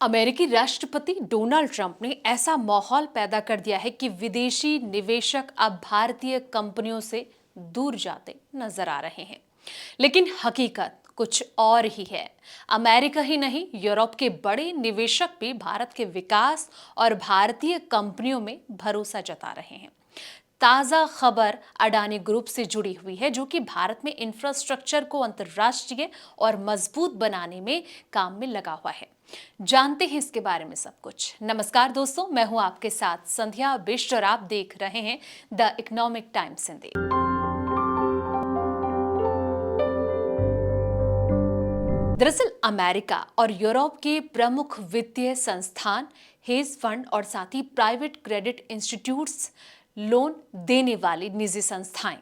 अमेरिकी राष्ट्रपति Donald Trump ने ऐसा माहौल पैदा कर दिया है कि विदेशी निवेशक अब भारतीय कंपनियों से दूर जाते नजर आ रहे हैं। लेकिन हकीकत कुछ और ही है। अमेरिका ही नहीं, यूरोप के बड़े निवेशक भी भारत के विकास और भारतीय कंपनियों में भरोसा जता रहे हैं। ताजा खबर अडानी ग्रुप से जुड़ी हुई है, जो कि भारत में इंफ्रास्ट्रक्चर को अंतर्राष्ट्रीय और मजबूत बनाने में काम में लगा हुआ है। जानते हैं इसके बारे में सब कुछ। नमस्कार दोस्तों, मैं हूं आपके साथ संध्या बिष्ट और आप देख रहे हैं द इकोनॉमिक टाइम्स हिंदी। दरअसल अमेरिका और यूरोप के प्रमुख वित्तीय संस्थान, हेज फंड और साथ ही प्राइवेट क्रेडिट इंस्टीट्यूट्स, लोन देने वाली निजी संस्थाएं,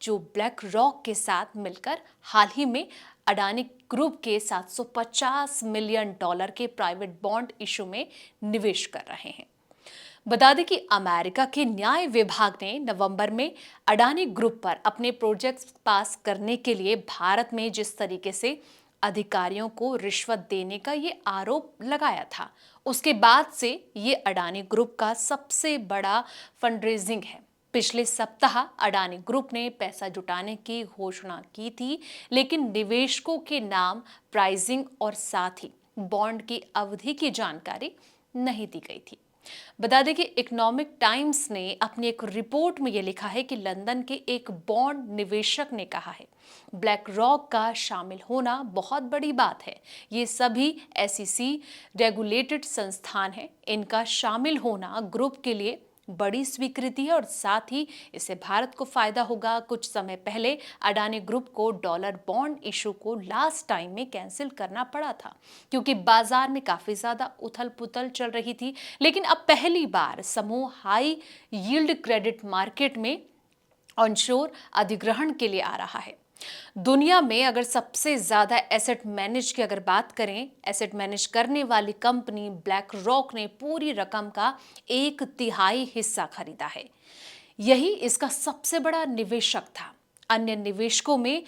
जो ब्लैक रॉक के साथ मिलकर हाल ही में अडानी ग्रुप के $750 मिलियन के प्राइवेट बॉन्ड इशू में निवेश कर रहे हैं। बता दें कि अमेरिका के न्याय विभाग ने नवंबर में अडानी ग्रुप पर अपने प्रोजेक्ट्स पास करने के लिए भारत में जिस तरीके से अधिकारियों को रिश्वत देने का ये आरोप लगाया था, उसके बाद से ये अडानी ग्रुप का सबसे बड़ा फंडरेजिंग है। पिछले सप्ताह अडानी ग्रुप ने पैसा जुटाने की घोषणा की थी, लेकिन निवेशकों के नाम, प्राइसिंग और साथ ही बॉन्ड की अवधि की जानकारी नहीं दी गई थी। बता दें कि इकोनॉमिक टाइम्स ने अपनी एक रिपोर्ट में यह लिखा है कि लंदन के एक बॉन्ड निवेशक ने कहा है, ब्लैक रॉक का शामिल होना बहुत बड़ी बात है। ये सभी SEC रेगुलेटेड संस्थान हैं। इनका शामिल होना ग्रुप के लिए बड़ी स्वीकृति है और साथ ही इससे भारत को फायदा होगा। कुछ समय पहले अडानी ग्रुप को डॉलर बॉन्ड इशू को लास्ट टाइम में कैंसिल करना पड़ा था, क्योंकि बाजार में काफी ज्यादा उथल पुथल चल रही थी। लेकिन अब पहली बार समूह हाई यील्ड क्रेडिट मार्केट में ऑनशोर अधिग्रहण के लिए आ रहा है। दुनिया में अगर सबसे ज्यादा एसेट मैनेज की अगर बात करें, एसेट मैनेज करने वाली कंपनी ब्लैक रॉक ने पूरी रकम का 1/3 हिस्सा खरीदा है। यही इसका सबसे बड़ा निवेशक था। अन्य निवेशकों में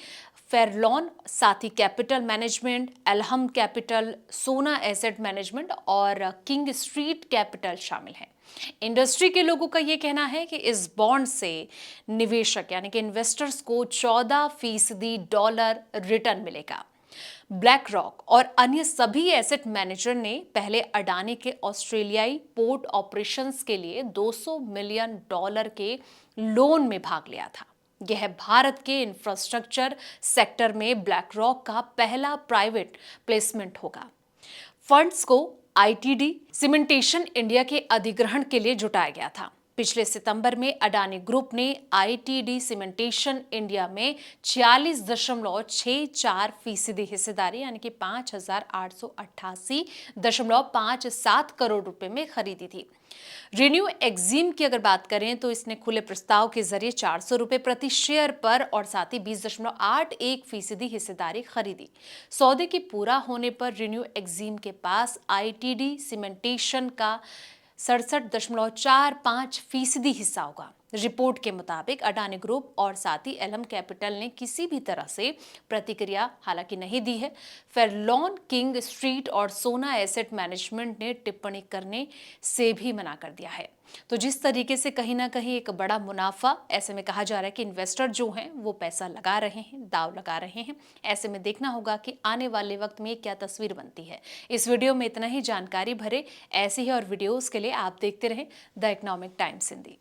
फेरलॉन, साथी कैपिटल मैनेजमेंट, एल्हम कैपिटल, सोना एसेट मैनेजमेंट और किंग स्ट्रीट कैपिटल शामिल हैं। इंडस्ट्री के लोगों का यह कहना है कि इस बॉन्ड से निवेशक यानी कि इन्वेस्टर्स को 14% रिटर्न मिलेगा। ब्लैक रॉक और अन्य सभी एसेट मैनेजर ने पहले अडानी के ऑस्ट्रेलियाई पोर्ट ऑपरेशंस के लिए $200 मिलियन के लोन में भाग लिया था। यह भारत के इंफ्रास्ट्रक्चर सेक्टर में ब्लैक रॉक का पहला प्राइवेट प्लेसमेंट होगा। फंड्स को ITD सीमेंटेशन इंडिया के अधिग्रहण के लिए जुटाया गया था। पिछले सितंबर में अडानी ग्रुप ने ITD सीमेंटेशन इंडिया में 46.64% हिस्सेदारी यानी कि 5,888.57 करोड़ रुपए में खरीदी थी। रिन्यू एक्सिम की अगर बात करें तो इसने खुले प्रस्ताव के जरिए ₹400 प्रति शेयर पर और साथ ही 20.81% हिस्सेदारी खरीदी। सौदे के पूरा होने पर रिन्यू एक्सिम के पास ITD सीमेंटेशन का 67.45% हिस्सा होगा। रिपोर्ट के मुताबिक अडानी ग्रुप और साथ ही एल्हम कैपिटल ने किसी भी तरह से प्रतिक्रिया हालांकि नहीं दी है। फेरलॉन, किंग स्ट्रीट और सोना एसेट मैनेजमेंट ने टिप्पणी करने से भी मना कर दिया है। तो जिस तरीके से कहीं ना कहीं एक बड़ा मुनाफा, ऐसे में कहा जा रहा है कि इन्वेस्टर जो हैं वो पैसा लगा रहे हैं, दाव लगा रहे हैं। ऐसे में देखना होगा कि आने वाले वक्त में क्या तस्वीर बनती है। इस वीडियो में इतना ही। जानकारी भरे ऐसे ही और वीडियोस के लिए आप देखते रहें द इकोनॉमिक टाइम्स हिंदी।